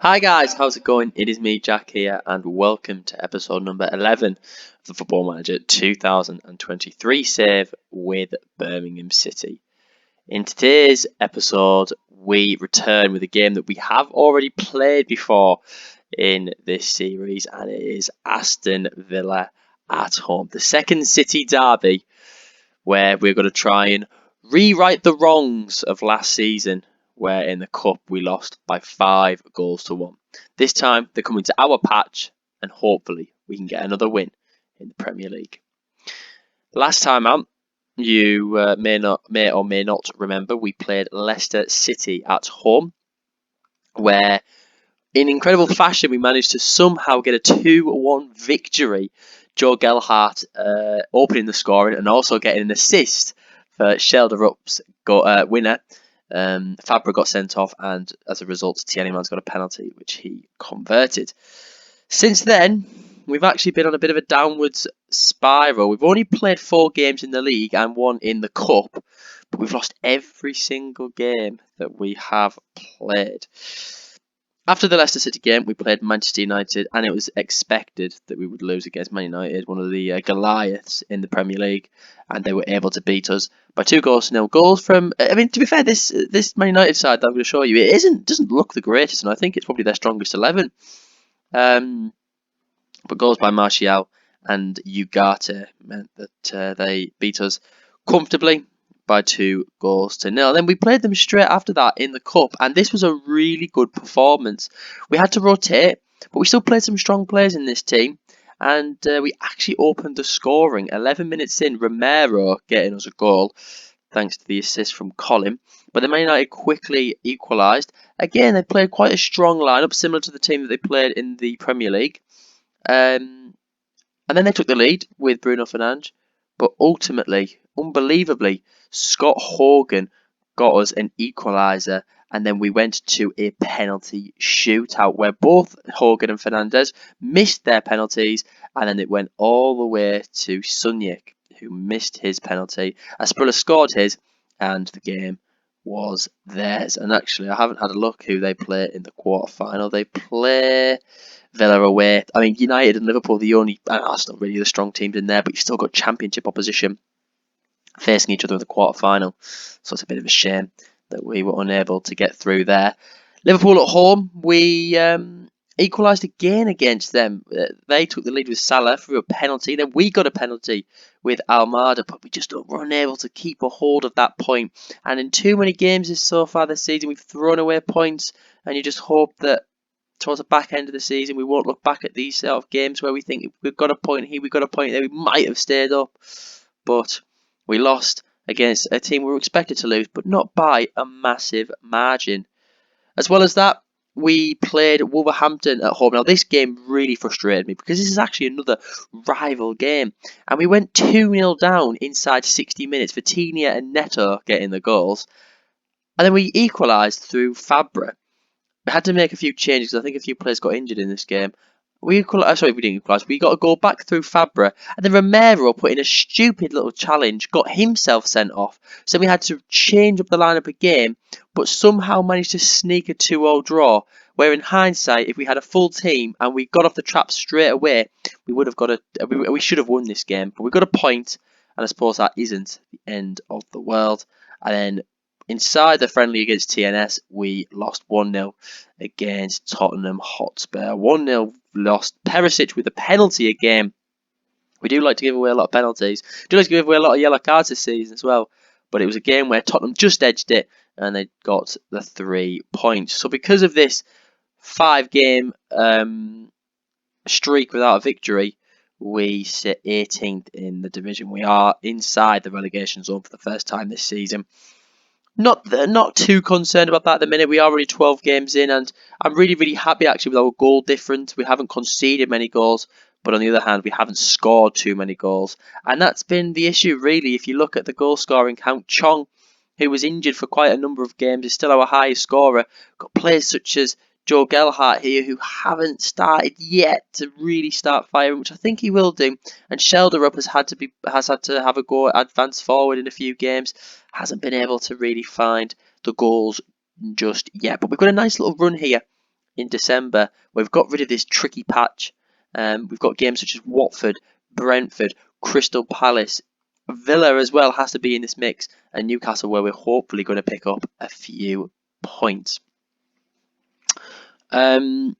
Hi guys, how's it going? It is me, Jack here, and welcome to episode number 11 of the Football Manager 2023 save with Birmingham City. In today's episode, we return with a game that we have already played before in this series, and it is Aston Villa at home. The second City derby, where we're going to try and rewrite the wrongs of last season, where in the cup we lost by 5-1. This time they're coming to our patch, and hopefully we can get another win in the Premier League. Last time out, you may or may not remember, we played Leicester City at home, where in incredible fashion we managed to somehow get a 2-1 victory. Joe Gelhardt opening the scoring and also getting an assist for Shelderup's winner. Fabra got sent off, and as a result, Tielemans got a penalty, which he converted. Since then, we've actually been on a bit of a downwards spiral. We've only played 4 games in the league and 1 in the cup, but we've lost every single game that we have played. After the Leicester City game, we played Manchester United, and it was expected that we would lose against Man United, one of the Goliaths in the Premier League, and they were able to beat us by 2-0. Goals from, I mean, to be fair, this Man United side that I'm going to show you, it doesn't look the greatest, and I think it's probably their strongest 11. But goals by Martial and Ugarte meant that they beat us comfortably by 2-0. Then we played them straight after that in the cup, and this was a really good performance. We had to rotate, but we still played some strong players in this team, and we actually opened the scoring 11 minutes in. Romero getting us a goal thanks to the assist from Colin, but the Man United quickly equalised. Again, they played quite a strong lineup, similar to the team that they played in the Premier League, and then they took the lead with Bruno Fernandes, but ultimately, unbelievably, Scott Hogan got us an equaliser, and then we went to a penalty shootout where both Hogan and Fernandes missed their penalties, and then it went all the way to Sunjic, who missed his penalty. Asprilla scored his, and the game was theirs. And actually, I haven't had a look who they play in the quarter-final. They play Villa away. I mean, United and Liverpool, that's not really the strong teams in there, but you've still got championship opposition facing each other in the quarter-final. So it's a bit of a shame that we were unable to get through there. Liverpool at home, we equalised again against them. They took the lead with Salah through a penalty. Then we got a penalty with Almada, but we just were unable to keep a hold of that point. And in too many games so far this season, we've thrown away points, and you just hope that towards the back end of the season, we won't look back at these sort of games where we think if we've got a point here, we've got a point there, we might have stayed up. But we lost against a team we were expected to lose, but not by a massive margin. As well as that, we played Wolverhampton at home. Now, this game really frustrated me because this is actually another rival game. And we went 2-0 down inside 60 minutes. Vitinha and Neto getting the goals. And then we equalised through Fabra. We had to make a few changes because I think a few players got injured in this game. We didn't equalise. We got to go back through Fabra, and then Romero put in a stupid little challenge, got himself sent off. So we had to change up the lineup again, but somehow managed to sneak a 2-0 draw. Where in hindsight, if we had a full team and we got off the trap straight away, we should have won this game. But we got a point, and I suppose that isn't the end of the world. And then inside the friendly against TNS, we lost 1-0 against Tottenham Hotspur. 1-0 lost. Perisic with a penalty again. We do like to give away a lot of penalties. We do like to give away a lot of yellow cards this season as well. But it was a game where Tottenham just edged it, and they got the 3 points. So because of this 5-game streak without a victory, we sit 18th in the division. We are inside the relegation zone for the first time this season. Not too concerned about that at the minute. We are already 12 games in, and I'm really, really happy actually with our goal difference. We haven't conceded many goals, but on the other hand, we haven't scored too many goals. And that's been the issue, really. If you look at the goal scoring count, Chong, who was injured for quite a number of games, is still our highest scorer. Got players such as Joe Gelhardt here who haven't started yet to really start firing, which I think he will do. And Shelderup has had to have a go at advance forward in a few games. Hasn't been able to really find the goals just yet. But we've got a nice little run here in December. We've got rid of this tricky patch. We've got games such as Watford, Brentford, Crystal Palace, Villa as well has to be in this mix, and Newcastle, where we're hopefully going to pick up a few points. I'm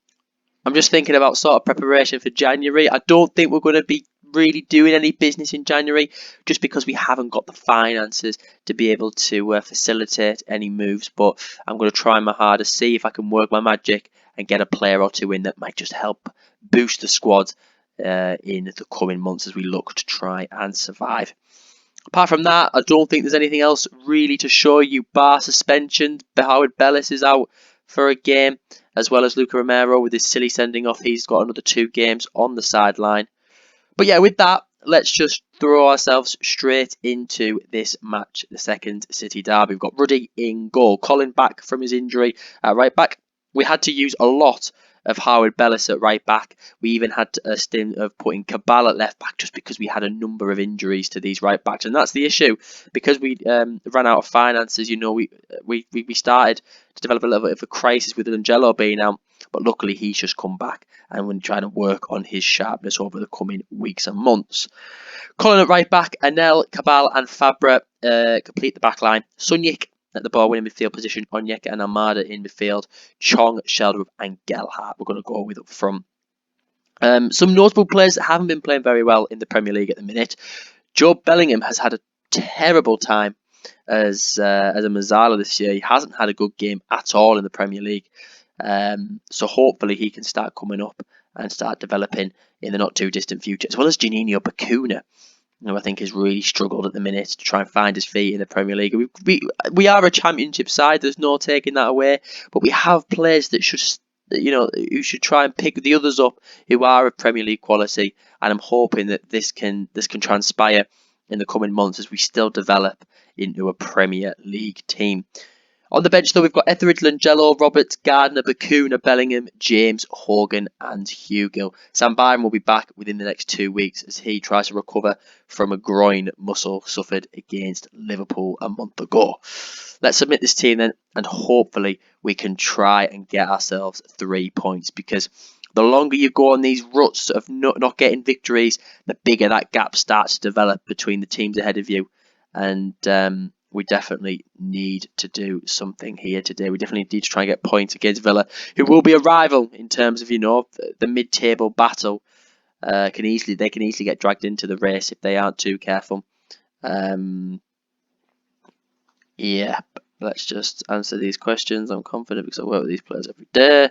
just thinking about sort of preparation for January. I don't think we're going to be really doing any business in January, just because we haven't got the finances to be able to facilitate any moves. But I'm going to try my hardest, see if I can work my magic and get a player or two in that might just help boost the squad in the coming months as we look to try and survive. Apart from that, I don't think there's anything else really to show you, bar suspension. Howard Bellis is out for a game, as well as Luca Romero with his silly sending off. He's got another 2 games on the sideline. But yeah, with that, let's just throw ourselves straight into this match, the second City derby. We've got Ruddy in goal. Colin back from his injury at right back. We had to use a lot of Howard Bellis at right back. We even had a stint of putting Cabal at left back, just because we had a number of injuries to these right backs, and that's the issue. Because we ran out of finances, you know, we started to develop a little bit of a crisis with Angelo being out, but luckily he's just come back, and we're trying to work on his sharpness over the coming weeks and months. Colin at right back, Anel, Cabal and Fabra complete the back line. Sunyik at the ball winning midfield position, Onyeka and Almada in midfield, Chong, Sheldrup and Gelhardt we're going to go with up front. Some notable players that haven't been playing very well in the Premier League at the minute. Joe Bellingham has had a terrible time as a Mazzala this year. He hasn't had a good game at all in the Premier League. So hopefully he can start coming up and start developing in the not too distant future, as well as Juninho Bacuna, who I think has really struggled at the minute to try and find his feet in the Premier League. We are a Championship side, there's no taking that away, but we have players that should, you know, who should try and pick the others up who are of Premier League quality, and I'm hoping that this can transpire in the coming months as we still develop into a Premier League team. On the bench, though, we've got Etheridge, Langelo, Roberts, Gardner, Bacuna, Bellingham, James, Hogan and Hugo. Sam Byron will be back within the next 2 weeks as he tries to recover from a groin muscle suffered against Liverpool a month ago. Let's submit this team then, and hopefully we can try and get ourselves 3 points, because the longer you go on these ruts of not getting victories, the bigger that gap starts to develop between the teams ahead of you. And we definitely need to do something here today. We definitely need to try and get points against Villa, who will be a rival in terms of, you know, the mid-table battle. They can easily get dragged into the race if they aren't too careful. Yeah, let's just answer these questions. I'm confident because I work with these players every day.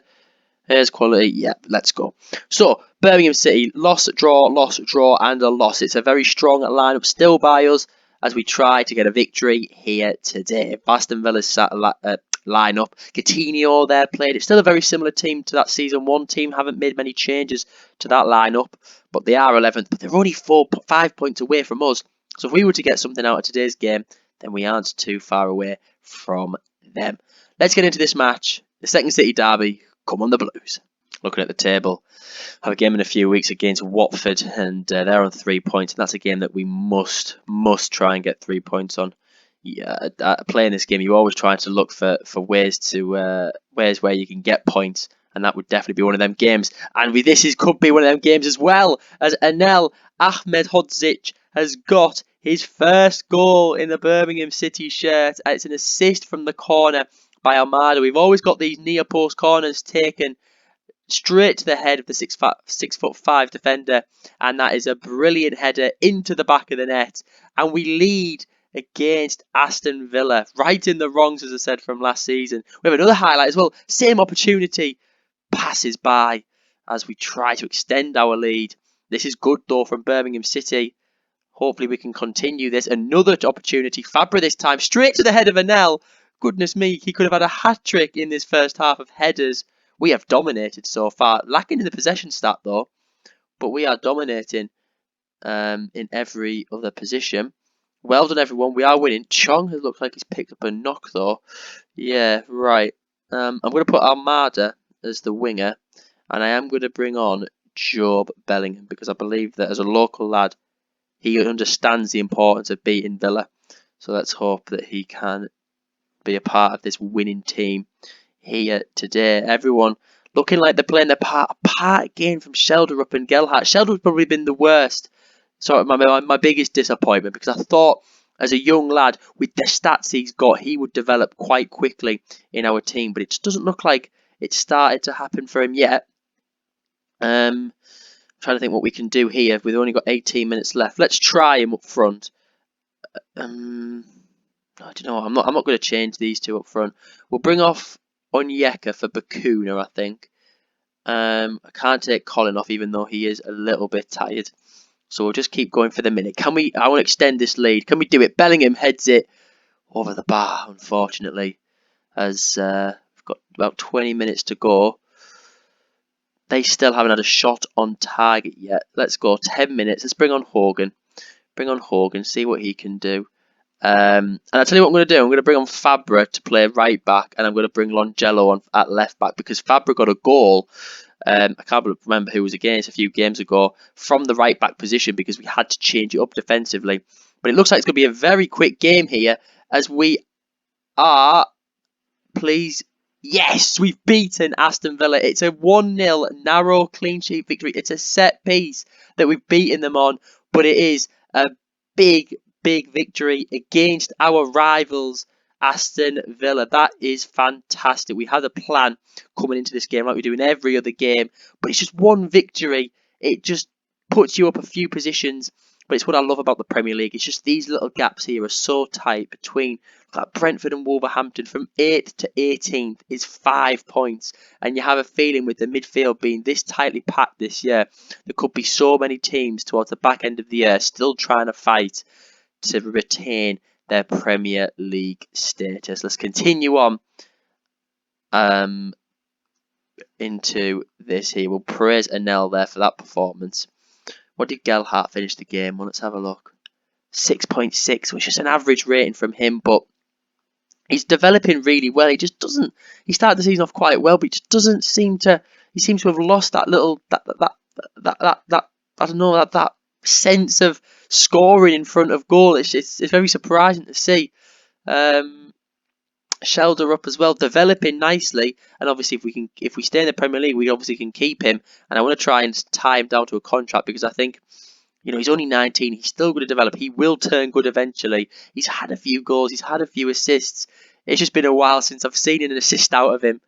Here's quality. Yeah, let's go. So, Birmingham City, loss, draw, and a loss. It's a very strong lineup still by us as we try to get a victory here today. Aston Villa's lineup. Coutinho there played. It's still a very similar team to that Season 1 team. Haven't made many changes to that lineup, but they are 11th. But they're only 5 points away from us. So if we were to get something out of today's game, then we aren't too far away from them. Let's get into this match. The second City derby. Come on the Blues. Looking at the table, have a game in a few weeks against Watford, and they're on 3 points, and that's a game that we must try and get 3 points on. Yeah, playing this game, you're always trying to look for ways where you can get points, and that would definitely be one of them games. And could be one of them games as well, as Anel Ahmedhodzic has got his first goal in the Birmingham City shirt. It's an assist from the corner by Almada. We've always got these near post corners taken straight to the head of the 6'5" defender, and that is a brilliant header into the back of the net, and we lead against Aston Villa, right in the wrongs, as I said, from last season. We have another highlight as well. Same opportunity passes by as we try to extend our lead. This is good though from Birmingham City. Hopefully we can continue this. Another opportunity. Fabra this time straight to the head of Anel. Goodness me, he could have had a hat-trick in this first half of headers. We have dominated so far. Lacking in the possession stat though, but we are dominating in every other position. Well done everyone, we are winning. Chong has looked like he's picked up a knock though. Yeah, right. I'm going to put Almada as the winger, and I am going to bring on Job Bellingham, because I believe that as a local lad, he understands the importance of beating Villa. So let's hope that he can be a part of this winning team here today. Everyone, looking like they're playing their part. A part again from Shelderup and Gelhardt. Shelderup's probably been the worst. Sort of my biggest disappointment, because I thought as a young lad with the stats he's got, he would develop quite quickly in our team, but it just doesn't look like it's started to happen for him yet. I'm trying to think what we can do here. We've only got 18 minutes left. Let's try him up front. I don't know. I'm not going to change these two up front. We'll bring off Onyeka for Bakuna, I think. I can't take Colin off, even though he is a little bit tired. So we'll just keep going for the minute. Can we? I want to extend this lead. Can we do it? Bellingham heads it over the bar, unfortunately, as we've got about 20 minutes to go. They still haven't had a shot on target yet. Let's go 10 minutes. Let's bring on Hogan. Bring on Hogan, see what he can do. And I'll tell you what I'm going to do. I'm going to bring on Fabra to play right back, and I'm going to bring Longello on at left back, because Fabra got a goal. I can't remember who was against a few games ago from the right back position, because we had to change it up defensively. But it looks like it's going to be a very quick game here, as we are, please, yes, we've beaten Aston Villa. It's a 1-0 narrow clean sheet victory. It's a set piece that we've beaten them on, but it is a big victory against our rivals, Aston Villa. That is fantastic. We had a plan coming into this game like we do in every other game, but it's just one victory. It just puts you up a few positions, but it's what I love about the Premier League. It's just these little gaps here are so tight between like Brentford and Wolverhampton. From 8th to 18th is 5 points, and you have a feeling with the midfield being this tightly packed this year, there could be so many teams towards the back end of the year still trying to fight to retain their Premier League status. Let's continue on into this here. We'll praise Anel there for that performance. What did Gelhardt finish the game on? Let's have a look. 6.6, which is an average rating from him, but he's developing really well. He just doesn't. He started the season off quite well, but he just doesn't seem to. He seems to have lost that little that I don't know, that sense of scoring in front of goal. It's very surprising to see. Shelderup as well, developing nicely, and obviously if we stay in the Premier League, we obviously can keep him. And I want to try and tie him down to a contract, because I think, you know, he's only 19. He's still going to develop. He will turn good eventually. He's had a few goals. He's had a few assists. It's just been a while since I've seen an assist out of him.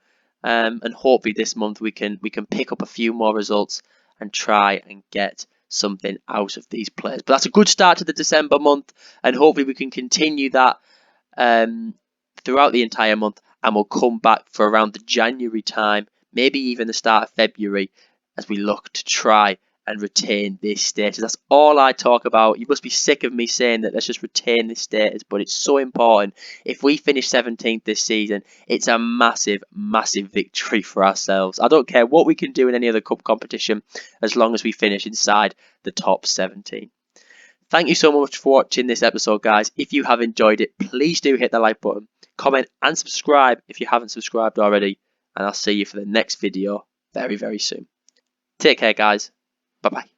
And hopefully this month we can pick up a few more results and try and get something out of these players. But that's a good start to the December month, and hopefully we can continue that throughout the entire month, and we'll come back for around the January time, maybe even the start of February, as we look to try and retain this status. That's all I talk about. You must be sick of me saying that let's just retain this status, but it's so important. If we finish 17th this season, it's a massive victory for ourselves. I don't care what we can do in any other cup competition, as long as we finish inside the top 17. Thank you so much for watching this episode, guys. If you have enjoyed it, please do hit the like button, comment and subscribe if you haven't subscribed already, and I'll see you for the next video very soon. Take care, guys. Bye-bye.